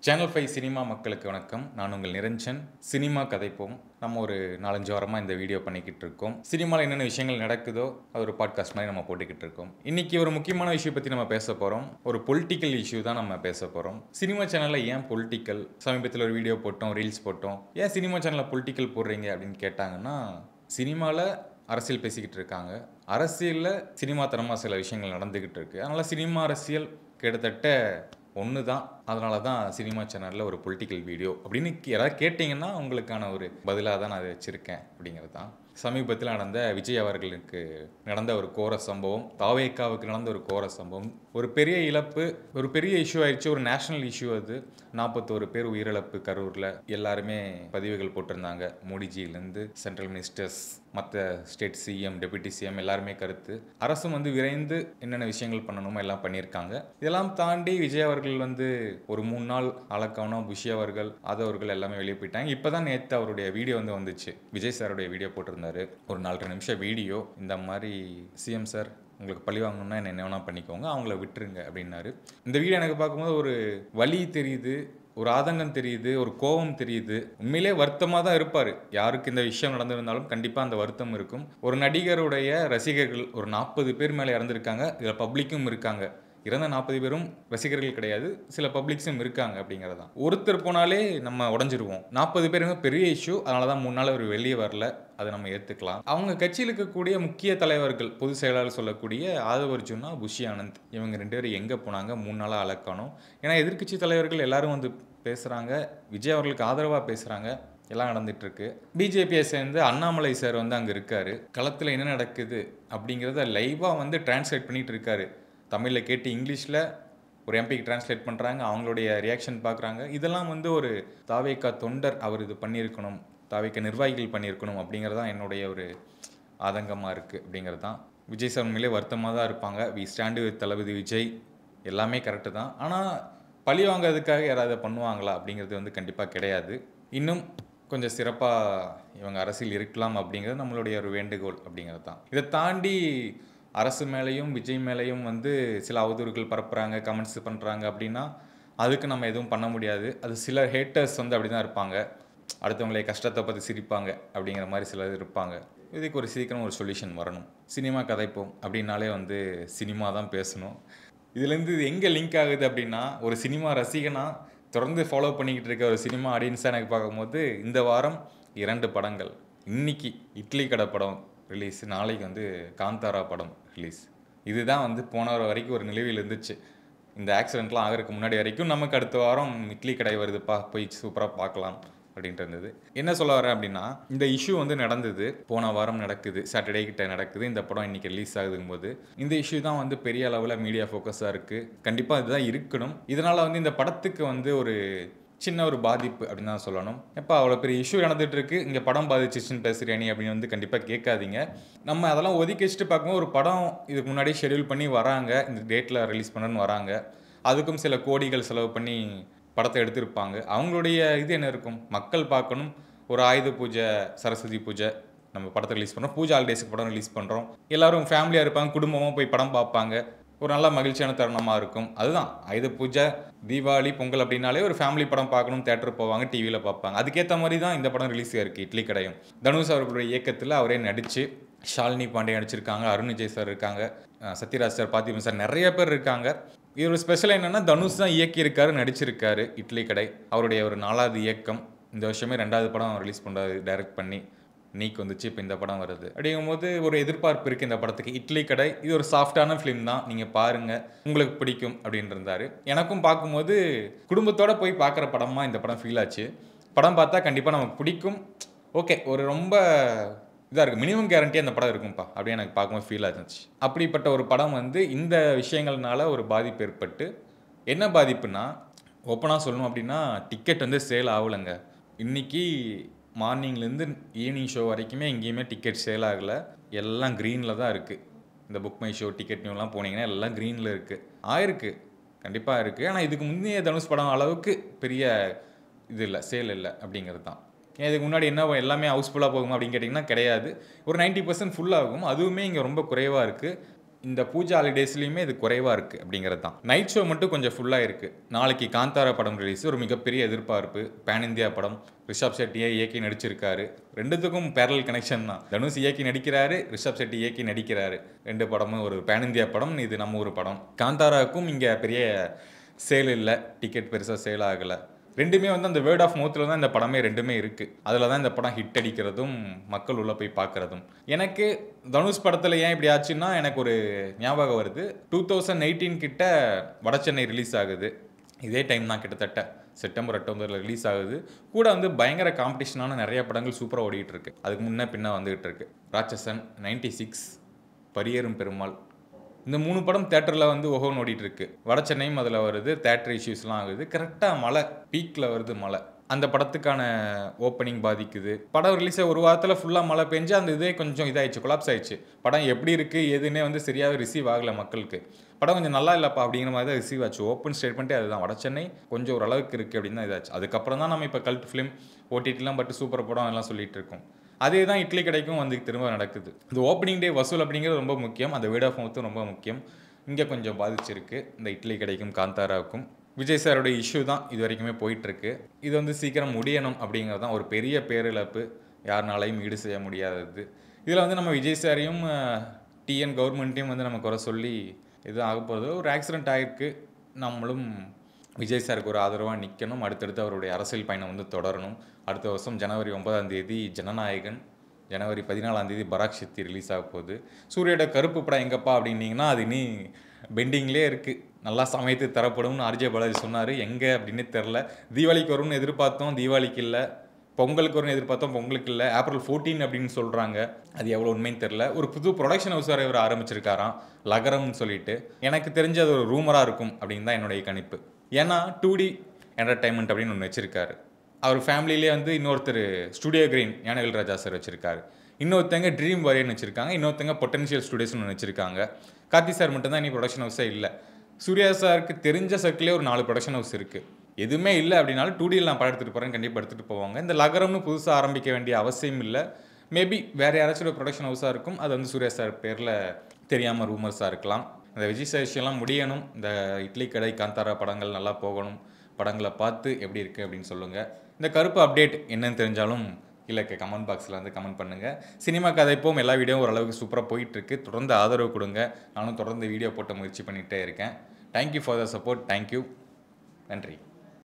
Channel 5 cinema மக்களுக்கு வணக்கம். நான் உங்கள் நிரஞ்சன். சினிமா கதைப்போம். நம்ம ஒரு 4-5 வாரமா இந்த வீடியோ பண்ணிக்கிட்டு இருக்கோம். சினிமால என்னென்ன விஷயங்கள் நடக்குதோ அது ஒரு பாட்காஸ்ட் மாதிரி நம்ம போட்டுக்கிட்டு இருக்கோம். இன்னைக்கு ஒரு முக்கியமான விஷயம் பத்தி நம்ம பேச போறோம். ஒரு பொலிட்டிக்கல் இஷ்யூ தான் நம்ம பேச போறோம். சினிமா சேனல்ல ஏன் பொலிட்டிக்கல்? சமீபத்தில் ஒரு வீடியோ போட்டோம், ரீல்ஸ் போட்டோம். ஏன் சினிமா சேனல்ல பொலிட்டிக்கல் போடுறீங்க அப்படின்னு கேட்டாங்கன்னா, சினிமால அரசியல் பேசிக்கிட்டு இருக்காங்க. அரசியல்ல சினிமாத்தனமா சில விஷயங்கள் நடந்துகிட்டு இருக்கு. அதனால சினிமா அரசியல் கிட்டத்தட்ட ஒன்று தான். அதனால தான் சினிமா சேனலில் ஒரு பொலிட்டிக்கல் வீடியோ அப்படின்னு யாராவது கேட்டிங்கன்னா உங்களுக்கான ஒரு பதிலாக தான் நான் அதை வச்சுருக்கேன் அப்படிங்கிறது தான். சமீபத்தில் நடந்த விஜய் அவர்களுக்கு நடந்த ஒரு கோர சம்பவம், தாவேக்காவுக்கு நடந்த ஒரு கோர சம்பவம், ஒரு பெரிய இழப்பு, ஒரு பெரிய இஷ்யூ ஆயிடுச்சு. ஒரு நேஷனல் இஷ்யூ அது. 41 பேர் உயிரிழப்பு கரூரில். எல்லாருமே பதிவுகள் போட்டிருந்தாங்க. மோடிஜியிலேருந்து சென்ட்ரல் மினிஸ்டர்ஸ், மற்ற ஸ்டேட் சிஎம், டெபுட்டி சிஎம் எல்லாருமே கருத்து. அரசும் விரைந்து என்னென்ன விஷயங்கள் பண்ணணுமோ எல்லாம் பண்ணியிருக்காங்க. இதெல்லாம் தாண்டி விஜய் அவர்கள் ஒரு 3 நாள் அலக்கவனம், புஷி அவர்கள், அவர்கள் எல்லாமே வெளியே போயிட்டாங்க. இப்போதான் நேற்று அவருடைய வீடியோ வந்துச்சு. விஜய் சாருடைய வீடியோ போட்டிருந்தாரு. ஒரு 4 நிமிஷம் வீடியோ. இந்த மாதிரி சிஎம் சார், உங்களுக்கு பழி வாங்கணும்னா என்ன வேணா பண்ணிக்கோங்க, அவங்கள விட்டுருங்க அப்படின்னாரு. இந்த வீடியோ எனக்கு பார்க்கும்போது ஒரு வலி தெரியுது, ஒரு ஆதங்கம் தெரியுது, ஒரு கோபம் தெரியுது. உண்மையிலே வருத்தமாக தான் இருப்பார். யாருக்கு இந்த விஷயம் நடந்திருந்தாலும் கண்டிப்பாக அந்த வருத்தம் இருக்கும். ஒரு நடிகருடைய ரசிகர்கள் ஒரு 40 பேர் மேலே இறந்துருக்காங்க. இதில் பப்ளிக்கும் இருக்காங்க. இறந்த 40 பேரும் ரசிகர்கள் கிடையாது, சில பப்ளிக்ஸும் இருக்காங்க அப்படிங்கிறது தான். ஒருத்தர் போனாலே நம்ம உடஞ்சிருவோம். 40 பேருங்க பெரிய இஷ்யூ. அதனால தான் 3 நாள் அவர் வெளியே வரல. அதை நம்ம ஏற்றுக்கலாம். அவங்க கட்சியில் இருக்கக்கூடிய முக்கிய தலைவர்கள், பொதுச் செயலாளர் சொல்லக்கூடிய ஆதவ் அர்ஜுனா, புஷி ஆனந்த், இவங்க 2 பேரும் எங்கே போனாங்க? 3 நாளாக அலக்கணும். ஏன்னா எதிர்க்கட்சி தலைவர்கள் எல்லாரும் பேசுகிறாங்க, விஜய் அவர்களுக்கு ஆதரவாக பேசுகிறாங்க. எல்லாம் நடந்துட்டு இருக்கு. பிஜேபியை சேர்ந்து அண்ணாமலை சார் அங்கே இருக்காரு. களத்தில் என்ன நடக்குது அப்படிங்கிறத லைவாக டிரான்ஸ்லேட் பண்ணிட்டு இருக்காரு. தமிழில் கேட்டு இங்கிலீஷில் ஒரு எம்பிக்கு டிரான்ஸ்லேட் பண்ணுறாங்க. அவங்களுடைய ரியாக்ஷன் பார்க்குறாங்க. இதெல்லாம் ஒரு தாவேக்கா தொண்டர் அவர் இது பண்ணியிருக்கணும், தாவேக்கா நிர்வாகிகள் பண்ணியிருக்கணும் அப்படிங்கிறது தான் என்னுடைய ஒரு ஆதங்கமாக இருக்குது அப்படிங்கிறது தான். விஜய் சார் உண்மையிலே வருத்தமாக தான் இருப்பாங்க. வி ஸ்டாண்டு வித் தளபதி விஜய், எல்லாமே கரெக்டு தான். ஆனால் பழி வாங்கிறதுக்காக யாராவது பண்ணுவாங்களா அப்படிங்கிறது கண்டிப்பாக கிடையாது. இன்னும் கொஞ்சம் சிறப்பாக இவங்க அரசியல் இருக்கலாம் அப்படிங்கிறது நம்மளுடைய ஒரு வேண்டுகோள் அப்படிங்கிறது தான். இதை தாண்டி அரசு மேலேயும் விஜய் மேலேயும் சில அவதூறுகள் பரப்புகிறாங்க, கமெண்ட்ஸ் பண்ணுறாங்க அப்படின்னா அதுக்கு நம்ம எதுவும் பண்ண முடியாது. அது சில ஹேட்டர்ஸ் அப்படி தான் இருப்பாங்க. அடுத்தவங்களை கஷ்டத்தை பற்றி சிரிப்பாங்க அப்படிங்கிற மாதிரி சிலர் இருப்பாங்க. இதுக்கு ஒரு சீக்கிரம் ஒரு சொல்யூஷன் வரணும். சினிமா கதைப்போம் அப்படின்னாலே சினிமா தான் பேசணும். இதுலேருந்து இது எங்கே லிங்க் ஆகுது அப்படின்னா, ஒரு சினிமா ரசிகனாக தொடர்ந்து ஃபாலோ பண்ணிக்கிட்டு இருக்க ஒரு சினிமா ஆடியன்ஸாக எனக்கு பார்க்கும்போது இந்த வாரம் 2 படங்கள். இன்னைக்கு இட்லி கடை படம் ரிலீஸ், நாளைக்கு காந்தாரா படம் ரிலீஸ். இதுதான் போன வாரம் வரைக்கும் ஒரு நிலவில் இருந்துச்சு. இந்த ஆக்சிடென்ட்லாம் ஆகிறதுக்கு முன்னாடி வரைக்கும் நமக்கு அடுத்த வாரம் இட்லி கடை வருதுப்பா, போய் சூப்பராக பார்க்கலாம் அப்படின்ட்டு இருந்தது. என்ன சொல்ல வரேன் அப்படின்னா, இந்த இஷ்யூ நடந்தது, போன வாரம் நடக்குது, சாட்டர்டே கிட்ட நடக்குது. இந்த படம் இன்னைக்கு ரிலீஸ் ஆகுதுங்கும் போது இந்த இஷ்யூ தான் பெரிய அளவில் மீடியா ஃபோக்கஸாக இருக்குது. கண்டிப்பாக இதுதான் இருக்கணும். இதனால் இந்த படத்துக்கு ஒரு சின்ன ஒரு பாதிப்பு அப்படின்னு தான் சொல்லணும். எப்போ அவ்வளோ பெரிய இஷ்யூ நடந்துட்டு இருக்கு, இங்கே படம் பாதிச்சிச்சுன்னு பேசுகிறேனி அப்படின்னு கண்டிப்பாக கேட்காதீங்க. நம்ம அதெல்லாம் ஒதுக்கி வச்சுட்டு பார்க்கும்போது ஒரு படம் இதுக்கு முன்னாடியே ஷெடியூல் பண்ணி வராங்க, இந்த டேட்டில் ரிலீஸ் பண்ணணும்னு வராங்க. அதுக்கும் சில கோடிகள் செலவு பண்ணி படத்தை எடுத்திருப்பாங்க. அவங்களுடைய இது என்ன இருக்கும்? மக்கள் பார்க்கணும். ஒரு ஆயுத பூஜை, சரஸ்வதி பூஜை நம்ம படத்தை ரிலீஸ் பண்ணுறோம், பூஜா ஹாலிடேஸுக்கு படம் ரிலீஸ் பண்ணுறோம். எல்லோரும் ஃபேமிலியாக இருப்பாங்க, குடும்பமாக போய் படம் பார்ப்பாங்க. ஒரு நல்ல மகிழ்ச்சியான தருணமாக இருக்கும். அதுதான் ஆயுத பூஜை, தீபாவளி, பொங்கல் அப்படின்னாலே ஒரு ஃபேமிலி படம் பார்க்கணும், தேட்டர் போவாங்க, டிவியில் பார்ப்பாங்க. அதுக்கேற்ற மாதிரி தான் இந்த படம் ரிலீஸ் ஆயிருக்கு. இட்லி கடையும் தனுஷ் அவர்களுடைய இயக்கத்தில் அவரே நடித்து, ஷாலினி பாண்டே நடிச்சிருக்காங்க, அருண் விஜய் சார் இருக்காங்க, சத்யராஜ் சார், பார்த்திபன் சார், நிறைய பேர் இருக்காங்க. இது ஒரு ஸ்பெஷல் என்னென்னா, தனுஷ் தான் இயக்கியிருக்காரு, நடிச்சிருக்காரு. இட்லி கடை அவருடைய ஒரு 4வது இயக்கம். இந்த வருஷமே 2வது படம் ரிலீஸ் பண்ணுறாரு, டைரக்ட் பண்ணி. நீக்கு வந்துச்சு, இப்போ இந்த படம் வருது. அப்படிங்கும்போது ஒரு எதிர்பார்ப்பு இருக்குது இந்த படத்துக்கு. இட்லி கடை இது ஒரு சாஃப்டான ஃபிலிம் தான், நீங்கள் பாருங்கள், உங்களுக்கு பிடிக்கும் அப்படின்னு இருந்தார். எனக்கும் பார்க்கும்போது குடும்பத்தோடு போய் பார்க்குற படமாக இந்த படம் ஃபீல் ஆச்சு. படம் பார்த்தா கண்டிப்பாக நமக்கு பிடிக்கும். ஓகே, ஒரு ரொம்ப இதாக இருக்குது, மினிமம் கேரண்டியாக அந்த படம் இருக்கும்ப்பா அப்படின்னு எனக்கு பார்க்கும்போது ஃபீல் ஆச்சு. அப்படிப்பட்ட ஒரு படம் இந்த விஷயங்கள்னால ஒரு பாதிப்பு ஏற்பட்டு, என்ன பாதிப்புனா, ஓப்பனாக சொல்லணும் அப்படின்னா, டிக்கெட் சேல் ஆகலைங்க. இன்றைக்கி மார்னிங்லேருந்து ஈவினிங் ஷோ வரைக்குமே எங்கேயுமே டிக்கெட் சேல் ஆகலை. எல்லாம் க்ரீனில் தான் இருக்குது. இந்த புக் மை ஷோ, டிக்கெட் நியூலாம் போனீங்கன்னா எல்லாம் க்ரீனில் இருக்குது. ஆயிருக்கு, கண்டிப்பாக இருக்குது. ஆனால் இதுக்கு முந்தைய தனுஷ் படம் அளவுக்கு பெரிய இது இல்லை, சேல் இல்லை அப்படிங்கிறது தான். ஏன் இதுக்கு முன்னாடி என்ன எல்லாமே ஹவுஸ்ஃபுல்லாக போகுமா அப்படின்னு கேட்டிங்கன்னா கிடையாது. ஒரு 90% ஃபுல்லாகும். அதுவுமே இங்கே ரொம்ப குறைவாக இருக்குது. இந்த பூஜா ஹாலிடேஸ்லையுமே இது குறைவாக இருக்குது அப்படிங்கிறது தான். நைட் ஷோ மட்டும் கொஞ்சம் ஃபுல்லாக இருக்குது. நாளைக்கு காந்தாரா படம் ரிலீஸ், ஒரு மிகப்பெரிய எதிர்பார்ப்பு. பேன் இந்தியா படம், ரிஷப் செட்டியை இயக்கி நடிச்சிருக்காரு. ரெண்டுத்துக்கும் பேரல் கனெக்ஷன் தான். தனுஷ் இயக்கி நடிக்கிறாரு, ரிஷப் செட்டி இயக்கி நடிக்கிறாரு. 2 படமும் ஒரு பேன் இந்தியா படம், இது நம்ம ஒரு படம். காந்தாராவுக்கும் இங்கே பெரிய சேல் இல்லை, டிக்கெட் பெருசாக சேல் ஆகலை. ரெண்டுமே வந்து அந்த வேர்ட் ஆஃப் மவுத்தில் தான் இந்த படமே ரெண்டுமே இருக்குது. அதில் தான் இந்த படம் ஹிட் அடிக்கிறதும் மக்கள் உள்ளே போய் பார்க்குறதும். எனக்கு தனுஷ் படத்தில் ஏன் இப்படி ஆச்சுன்னா, எனக்கு ஒரு ஞாபகம் வருது. 2018 கிட்ட வடசென்னை ரிலீஸ் ஆகுது. இதே டைம் தான், கிட்டத்தட்ட செப்டம்பர் அக்டோபரில் ரிலீஸ் ஆகுது. கூட வந்து பயங்கர காம்படிஷனான நிறைய படங்கள் சூப்பராக ஓடிட்டு இருக்கு. அதுக்கு முன்னே பின்ன வந்துகிட்டு இருக்கு. ராட்சசன், 96, பரியேறும் பெருமாள், இந்த 3 படம் தேட்டரில் வந்து ஓஹோன்னு ஓடிட்டுருக்கு. வட சென்னையும் அதில் வருது, தேட்டர் இஷ்யூஸ்லாம் ஆகுது. கரெக்டாக மழை பீக்கில் வருது மழை. அந்த படத்துக்கான ஓப்பனிங் பாதிக்குது. படம் ரிலீஸை ஒரு வாரத்தில் ஃபுல்லாக மழை பெஞ்சு அந்த இதே கொஞ்சம் இதாகிடுச்சு, கொலாப்ஸ் ஆயிடுச்சு. படம் எப்படி இருக்குது எதுன்னே வந்து சரியாகவே ரிசீவ் ஆகலை மக்களுக்கு. படம் கொஞ்சம் நல்லா இல்லைப்பா அப்படிங்கிற மாதிரி தான் ரிசீவ் ஆச்சு. ஓப்பன் ஸ்டேட்மெண்ட்டே அதுதான், வட சென்னை கொஞ்சம் ஓரளவுக்கு இருக்குது அப்படின்னு தான் இதாச்சு. அதுக்கப்புறம் தான் நம்ம இப்போ கல்ட் ஃபிலிம் ஓடிடிலாம் பட்டு சூப்பர் படம் எல்லாம் சொல்லிட்டு இருக்கோம். அதே தான் இட்லி கடைக்கும் வந்து திரும்ப நடக்குது. இந்த ஓப்பனிங் டே வசூல் அப்படிங்கிறது ரொம்ப முக்கியம். அந்த வேர்ட் ஆஃப் மவுத்தும் ரொம்ப முக்கியம். இங்கே கொஞ்சம் பாதிச்சிருக்கு இந்த இட்லி கடைக்கும் காந்தாராவுக்கும். விஜய் சாரோட இஷ்யூ தான் இது வரைக்குமே போயிட்டுருக்கு. இது வந்து சீக்கிரம் முடியணும் அப்படிங்கிறது தான் ஒரு பெரிய பேரிழப்பு, யாருனாலையும் ஈடு செய்ய முடியாதது. இதில் வந்து நம்ம விஜய் சாரையும் டிஎன் கவர்மெண்ட்டையும் வந்து நம்ம குறை சொல்லி எதுவும் ஆக போகிறது. ஒரு ஆக்சிடென்ட் ஆகிருக்கு. நம்மளும் விஜய் சாருக்கு ஒரு ஆதரவாக நிற்கணும். அடுத்தடுத்து அவருடைய அரசியல் பயணம் வந்து தொடரணும். அடுத்த வருஷம் ஜனவரி 9 ஜனநாயகன், ஜனவரி 14 பராக் சித்தி ரிலீஸ் ஆக போகுது. சூர்யோட கருப்பு படம் எங்கப்பா அப்படின்னீங்கன்னா அது இனி பெண்டிங்லேயே இருக்குது. நல்லா சமைத்து தரப்படும்னு ஆர்ஜே பாலாஜி சொன்னார். எங்கே அப்படின்னு தெரில. தீபாவளிக்கு வரும்னு எதிர்பார்த்தோம், தீபாவளிக்கு இல்லை. பொங்கலுக்கு வரும்னு எதிர்பார்த்தோம், பொங்கலுக்கு இல்லை. ஏப்ரல் 14 அப்படின்னு சொல்கிறாங்க. அது எவ்வளோ உண்மைன்னு தெரில. ஒரு புது ப்ரொடக்ஷன் ஹவுஸ் வேறு இவர் ஆரம்பிச்சிருக்காராம், லகரம்னு சொல்லிட்டு. எனக்கு தெரிஞ்ச அது ஒரு ரூமராக இருக்கும் அப்படின்னு தான் என்னுடைய கணிப்பு. ஏன்னா 2D என்டர்டைன்மெண்ட் அப்படின்னு ஒன்று வச்சுருக்காரு. அவர் ஃபேமிலியிலே வந்து இன்னொருத்தர் ஸ்டுடியோ கிரீன் ஞானவேல் ராஜா சார் வச்சுருக்காரு. இன்னொருத்தங்க ட்ரீம் வாரியர்னு வச்சுருக்காங்க. இன்னொருத்தங்க பொட்டன்ஷியல் ஸ்டுடியோஸ்னு ஒன்று வச்சுருக்காங்க. கார்த்தி சார் மட்டும்தான் இனி ப்ரொடக்ஷன் ஹவுஸே இல்லை. சூர்யா சாருக்கு தெரிஞ்ச சர்க்கிளே ஒரு 4 ப்ரொடக்ஷன் ஹவுஸ் இருக்குது. எதுவுமே இல்லை அப்படின்னாலும் 2Dயில் நான் படம் எடுத்துகிட்டு போகிறேன், கண்டிப்பாக எடுத்துகிட்டு போவாங்க. இந்த லகரம்னு புதுசாக ஆரம்பிக்க வேண்டிய அவசியம் இல்லை. மேபி வேறு யாராச்சும் ஒரு ப்ரொடக்ஷன் ஹவுஸாக இருக்கும். அது வந்து சூர்யா சார் பேரில் தெரியாமல் ரூமர்ஸாக இருக்கலாம். இந்த விஜய் சார் விஷயம்லாம் முடியணும். இந்த இட்லி கடை, காந்தாரா படங்கள் நல்லா போகணும். படங்களை பார்த்து எப்படி இருக்குது அப்படின்னு சொல்லுங்கள். இந்த கருப்பு அப்டேட் என்னன்னு தெரிஞ்சாலும் கீழே கமெண்ட் பாக்ஸில் வந்து கமெண்ட் பண்ணுங்கள். சினிமா கதைப்போம் எல்லா வீடியோவும் ஓரளவுக்கு சூப்பராக போயிட்டுருக்கு. தொடர்ந்து ஆதரவு கொடுங்க. நானும் தொடர்ந்து வீடியோ போட்ட முயற்சி பண்ணிகிட்டே இருக்கேன். Thank you for the support. Thank you. நன்றி.